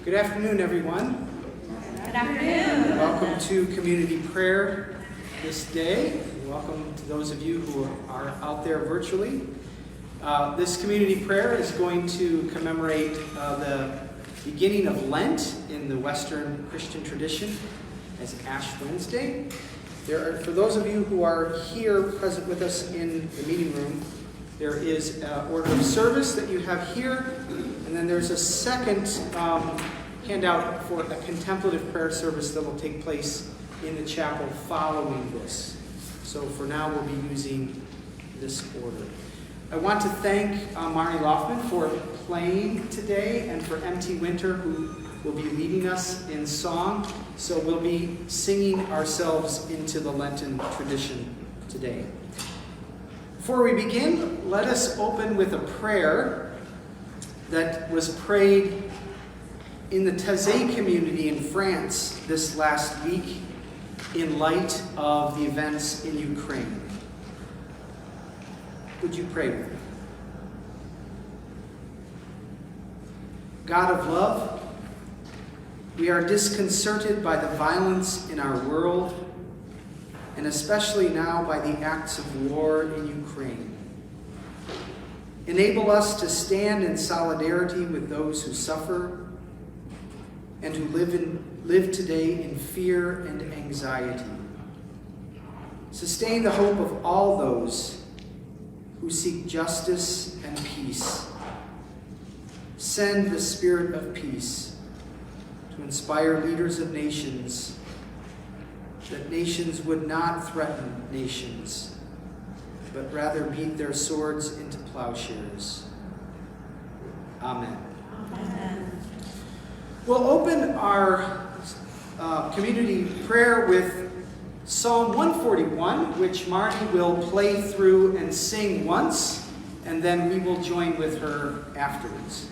Good afternoon, everyone. Good afternoon. Welcome to community prayer this day. Welcome to those of you who are out there virtually. This community prayer is going to commemorate the beginning of Lent in the Western Christian tradition as Ash Wednesday. For those of you who are here present with us in the meeting room, there is an order of service that you have here, and then there's a second handout for a contemplative prayer service that will take place in the chapel following this. So for now, we'll be using this order. I want to thank Marnie Loftman for playing today and for MT Winter, who will be leading us in song. So we'll be singing ourselves into the Lenten tradition today. Before we begin, let us open with a prayer that was prayed in the Taizé community in France this last week in light of the events in Ukraine. Would you pray with me? God of love, we are disconcerted by the violence in our world, and especially now by the acts of war in Ukraine. Enable us to stand in solidarity with those who suffer and who live today in fear and anxiety. Sustain the hope of all those who seek justice and peace. Send the spirit of peace to inspire leaders of nations, that nations would not threaten nations, but rather beat their swords into plowshares. Amen. Amen. We'll open our community prayer with Psalm 141, which Marty will play through and sing once, and then we will join with her afterwards.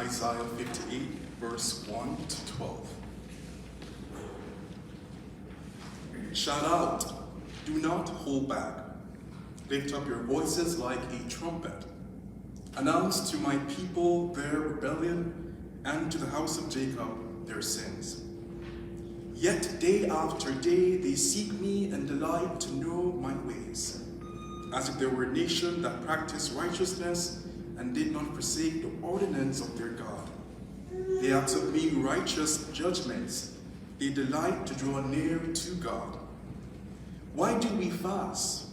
Isaiah 58, verse 1 to 12. Shout out, do not hold back. Lift up your voices like a trumpet. Announce to my people their rebellion, and to the house of Jacob their sins. Yet day after day they seek me and delight to know my ways, as if there were a nation that practiced righteousness and did not forsake the ordinance of their God. They act of me righteous judgments. They delight to draw near to God. Why do we fast,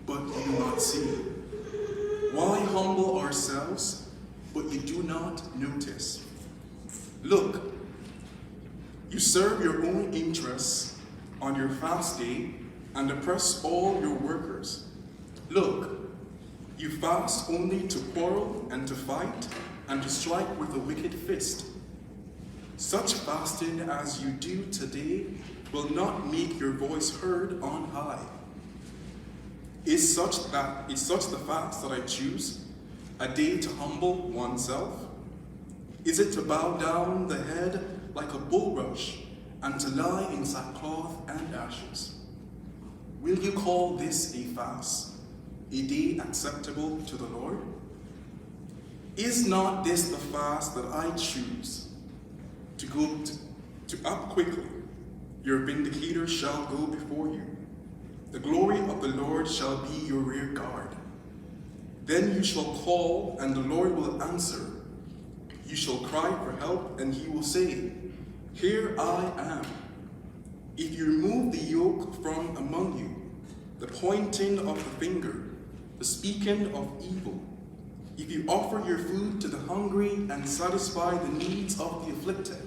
but you do not see? Why humble ourselves, but you do not notice? Look, you serve your own interests on your fast day and oppress all your workers. Look, you fast only to quarrel and to fight and to strike with a wicked fist. Such fasting as you do today will not make your voice heard on high. Is such the fast that I choose, a day to humble oneself? Is it to bow down the head like a bulrush and to lie in sackcloth and ashes? Will you call this a fast, a day acceptable to the Lord? Is not this the fast that I choose, to go up quickly? Your vindicator shall go before you. The glory of the Lord shall be your rear guard. Then you shall call, and the Lord will answer. You shall cry for help, and he will say, Here I am. If you remove the yoke from among you, the pointing of the finger, the speaking of evil, if you offer your food to the hungry and satisfy the needs of the afflicted,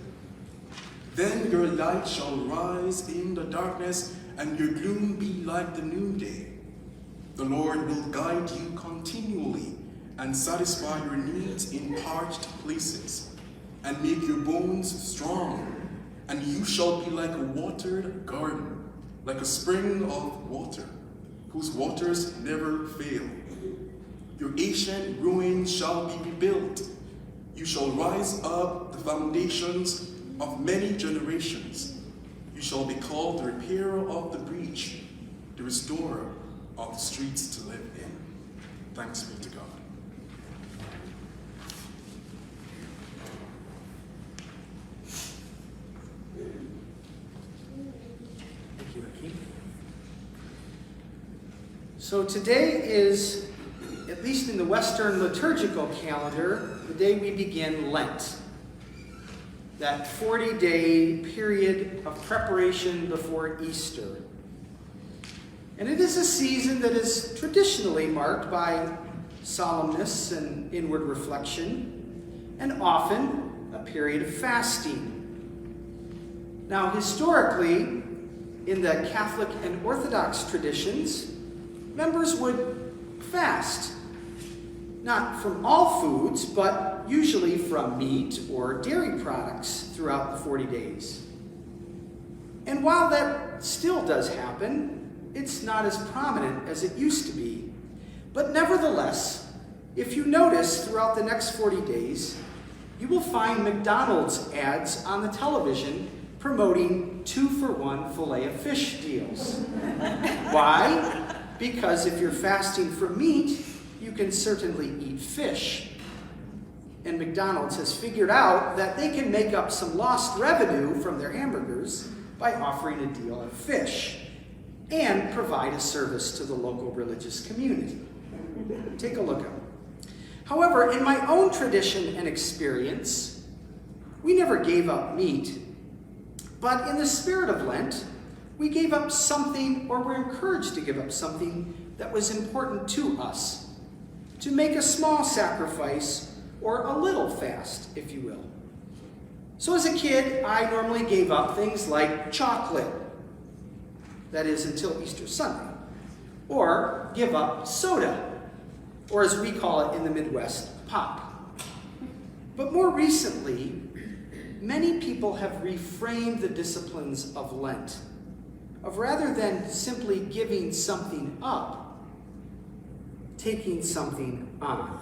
then your light shall rise in the darkness, and your gloom be like the noonday. The Lord will guide you continually and satisfy your needs in parched places, and make your bones strong. And you shall be like a watered garden, like a spring of water, whose waters never fail. Your ancient ruins shall be rebuilt. You shall rise up the foundations of many generations. You shall be called the repairer of the breach, the restorer of the streets to live in. Thanks be to God. Thank you, Ricky. So today is, at least in the Western liturgical calendar, the day we begin Lent. That 40-day period of preparation before Easter. And it is a season that is traditionally marked by solemnness and inward reflection, and often a period of fasting. Now, historically, in the Catholic and Orthodox traditions, members would fast, not from all foods, but usually from meat or dairy products throughout the 40 days. And while that still does happen, it's not as prominent as it used to be. But nevertheless, if you notice throughout the next 40 days, you will find McDonald's ads on the television promoting 2-for-1 Filet-O-Fish deals. Why? Because if you're fasting from meat, you can certainly eat fish. And McDonald's has figured out that they can make up some lost revenue from their hamburgers by offering a deal of fish and provide a service to the local religious community. Take a look at it. However, in my own tradition and experience, we never gave up meat. But in the spirit of Lent, we gave up something, or were encouraged to give up something that was important to us, to make a small sacrifice or a little fast, if you will. So as a kid, I normally gave up things like chocolate, that is until Easter Sunday, or give up soda, or as we call it in the Midwest, pop. But more recently, many people have reframed the disciplines of Lent, of rather than simply giving something up, taking something on.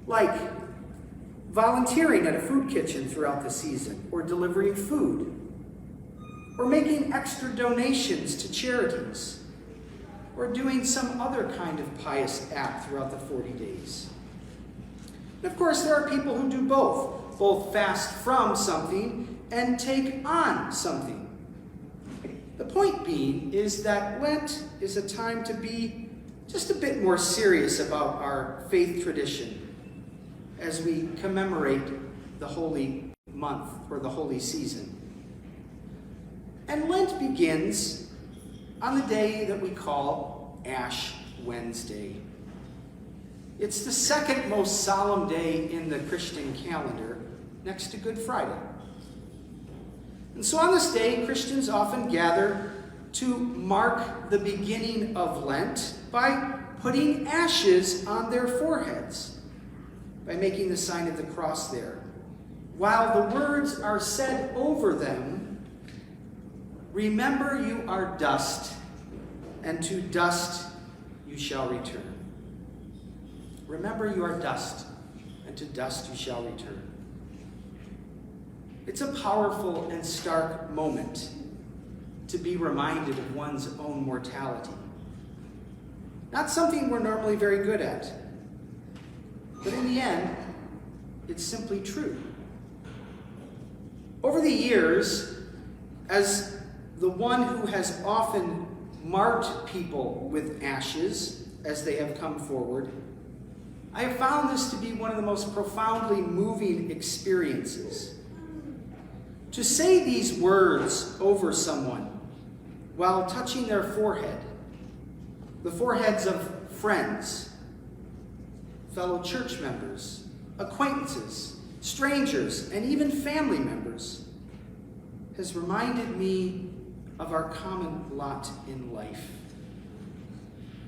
Like volunteering at a food kitchen throughout the season, or delivering food, or making extra donations to charities, or doing some other kind of pious act throughout the 40 days. And of course, there are people who do both fast from something and take on something. The point being is that Lent is a time to be just a bit more serious about our faith tradition as we commemorate the holy month or the holy season. And Lent begins on the day that we call Ash Wednesday. It's the second most solemn day in the Christian calendar, next to Good Friday. And so on this day, Christians often gather to mark the beginning of Lent by putting ashes on their foreheads, by making the sign of the cross there, while the words are said over them, "Remember you are dust, and to dust you shall return." Remember you are dust, and to dust you shall return. It's a powerful and stark moment to be reminded of one's own mortality. Not something we're normally very good at, but in the end, it's simply true. Over the years, as the one who has often marked people with ashes as they have come forward, I have found this to be one of the most profoundly moving experiences. To say these words over someone while touching their forehead, the foreheads of friends, fellow church members, acquaintances, strangers, and even family members, has reminded me of our common lot in life.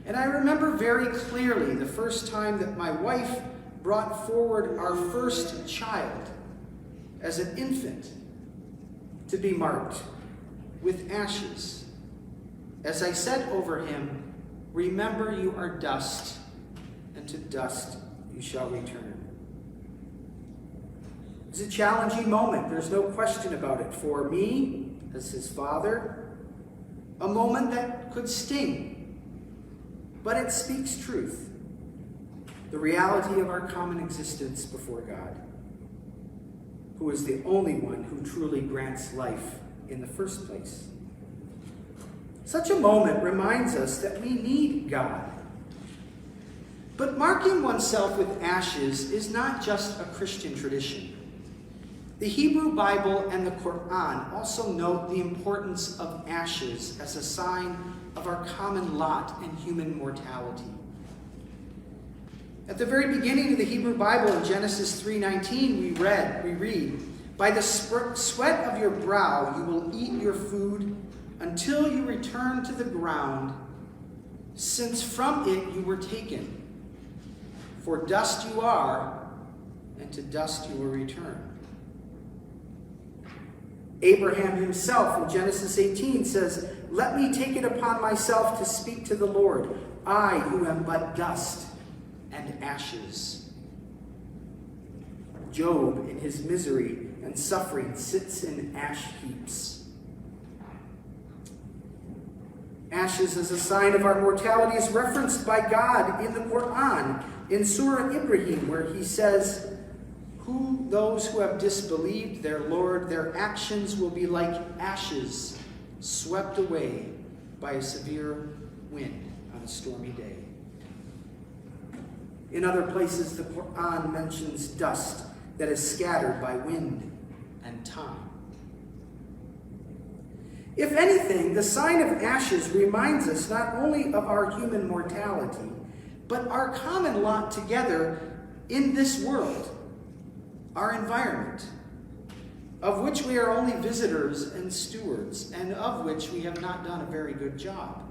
And I remember very clearly the first time that my wife brought forward our first child as an infant to be marked with ashes. As I said over him, "Remember you are dust, and to dust you shall return." It's a challenging moment, there's no question about it, for me, as his father, a moment that could sting, but it speaks truth, the reality of our common existence before God, who is the only one who truly grants life in the first place. Such a moment reminds us that we need God. But marking oneself with ashes is not just a Christian tradition. The Hebrew Bible and the Quran also note the importance of ashes as a sign of our common lot in human mortality. At the very beginning of the Hebrew Bible in Genesis 3:19, we read, "By the sweat of your brow you will eat your food until you return to the ground, since from it you were taken. For dust you are, and to dust you will return." Abraham himself in Genesis 18 says, "Let me take it upon myself to speak to the Lord, I who am but dust and ashes." Job, in his misery and suffering, sits in ash heaps. Ashes as a sign of our mortality is referenced by God in the Quran, in Surah Ibrahim, where he says, those who have disbelieved their Lord, their actions will be like ashes swept away by a severe wind on a stormy day. In other places, the Quran mentions dust that is scattered by wind and time. If anything, the sign of ashes reminds us not only of our human mortality, but our common lot together in this world, our environment, of which we are only visitors and stewards, and of which we have not done a very good job.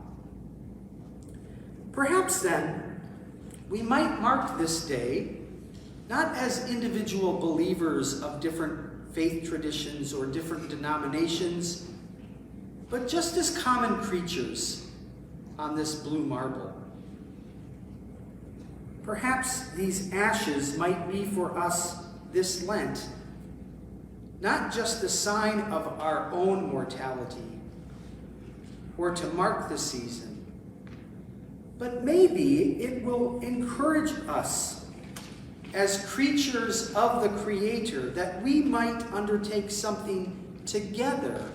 Perhaps then, we might mark this day not as individual believers of different faith traditions or different denominations, but just as common creatures on this blue marble. Perhaps these ashes might be for us this Lent not just a sign of our own mortality or to mark the season, but maybe it will encourage us as creatures of the Creator that we might undertake something together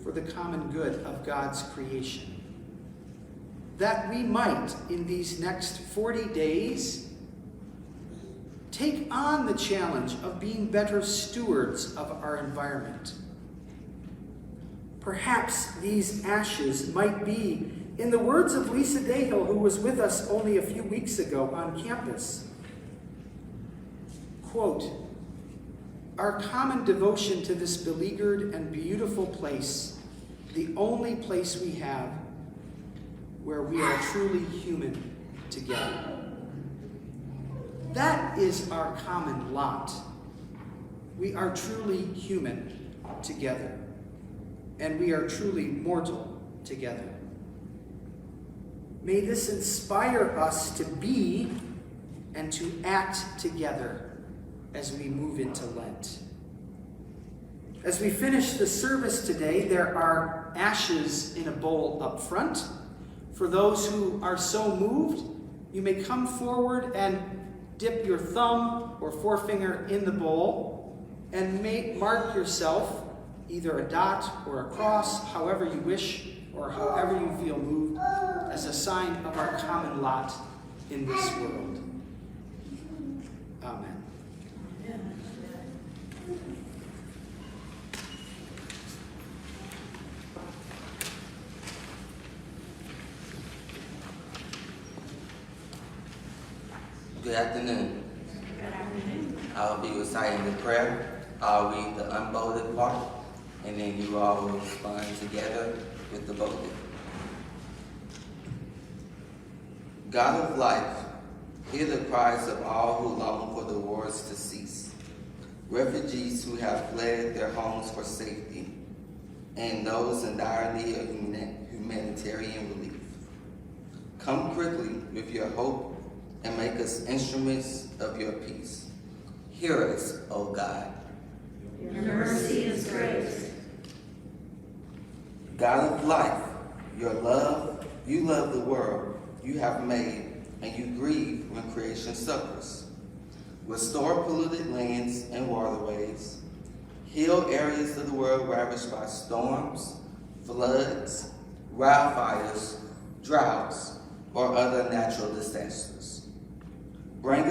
for the common good of God's creation. That we might, in these next 40 days, take on the challenge of being better stewards of our environment. Perhaps these ashes might be, in the words of Lisa Dahill, who was with us only a few weeks ago on campus, quote, our common devotion to this beleaguered and beautiful place, the only place we have where we are truly human together. That is our common lot. We are truly human together, and we are truly mortal together. May this inspire us to be and to act together as we move into Lent. As we finish the service today, there are ashes in a bowl up front. For those who are so moved, you may come forward and dip your thumb or forefinger in the bowl and mark yourself either a dot or a cross, however you wish or however you feel moved, as a sign of our common lot in this world. Amen. Good afternoon. Good afternoon. I'll be reciting the prayer. I'll read the unbolded part, and then you all will respond together with the bolded. God of life, hear the cries of all who long for the wars to cease, refugees who have fled their homes for safety, and those in dire need of humanitarian relief. Come quickly with your hope and make us instruments of your peace. Hear us, O God. Your mercy is great. God of life, you love the world you have made, and you grieve when creation suffers. Restore polluted lands and waterways. Heal areas of the world ravaged by storms, floods, wildfires, droughts, or other natural disasters. Bring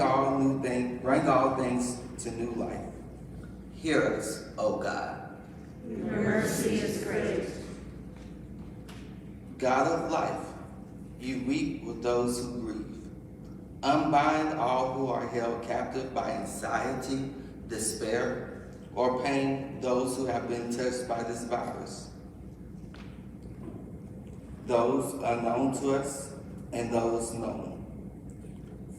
all things to new life. Hear us, O God. Your mercy is great. God of life, you weep with those who grieve. Unbind all who are held captive by anxiety, despair, or pain, those who have been touched by this virus. Those unknown to us and those known.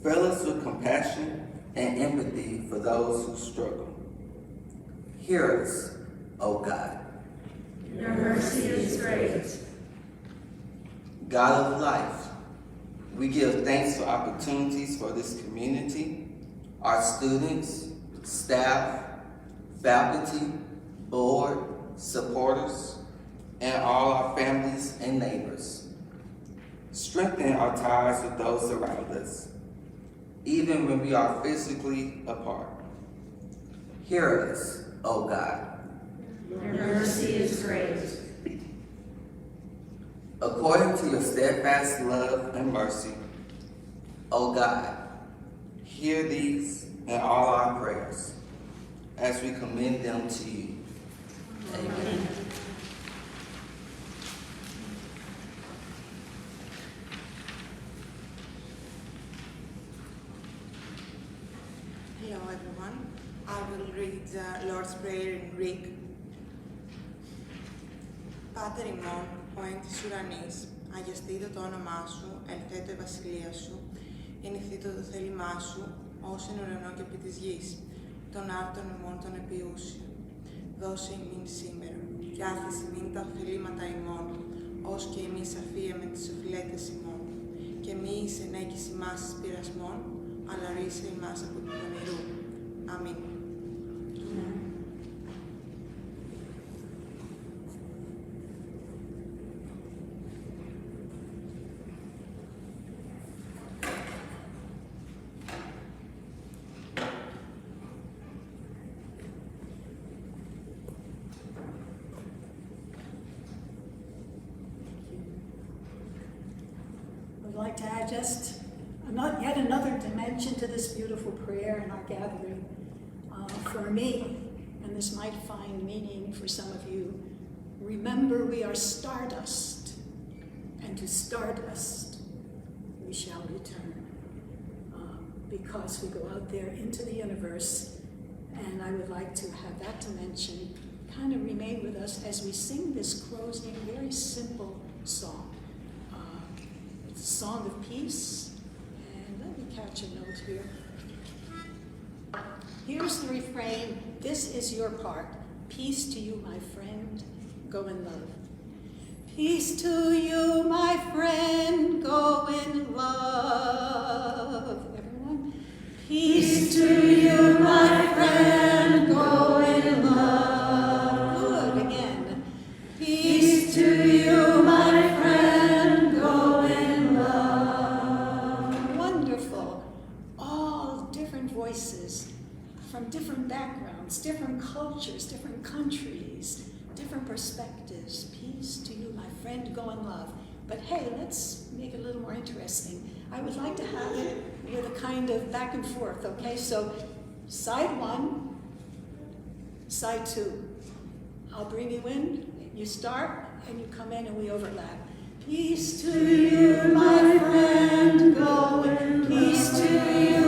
Fill us with compassion and empathy for those who struggle. Hear us, O God. Your mercy is great. God of life, we give thanks for opportunities for this community, our students, staff, faculty, board, supporters, and all our families and neighbors. Strengthen our ties with those around us, even when we are physically apart. Hear us, O God. Your mercy is great. According to your steadfast love and mercy, O God, hear these and all our prayers as we commend them to you. Amen. Hello everyone. I will read the Lord's Prayer in Greek. Πάτερ ημών, ο εν της ουρανής, αγιαστήτω το όνομά σου, ελθέτω η βασιλεία σου, γεννηθήτω το θέλημά σου, ως εν ουρανό και επί της γης, των άρτων ημών των επιούσιων. Δώσε ημίν σήμερα, και άφησε ημίν τα οφειλήματα ημών, ως και εμείς αφίεμε τις οφειλέτες ημών, και μη εις ενέκεις ημάς εις πειρασμών, αλλά ρίσε ημάς από του πονηρού. Αμήν. I'd like to add just yet another dimension to this beautiful prayer in our gathering. For me, and this might find meaning for some of you, remember we are stardust, and to stardust we shall return. Because we go out there into the universe, and I would like to have that dimension kind of remain with us as we sing this closing, very simple song. It's a song of peace, and let me catch a note here. Here's the refrain. This is your part. Peace to you, my friend. Go in love. Peace to you, my friend. Go in love. Everyone? Peace to you, my friend. Go in love. Good. Again. Peace to you, my friend. Go in love. Wonderful. All different voices from different backgrounds, different cultures, different countries, different perspectives. Peace to you, my friend, go in love. But hey, let's make it a little more interesting. I would like to have it with a kind of back and forth, okay? So side one, side two. I'll bring you in, you start, and you come in and we overlap. Peace to you, my friend, go in peace to you.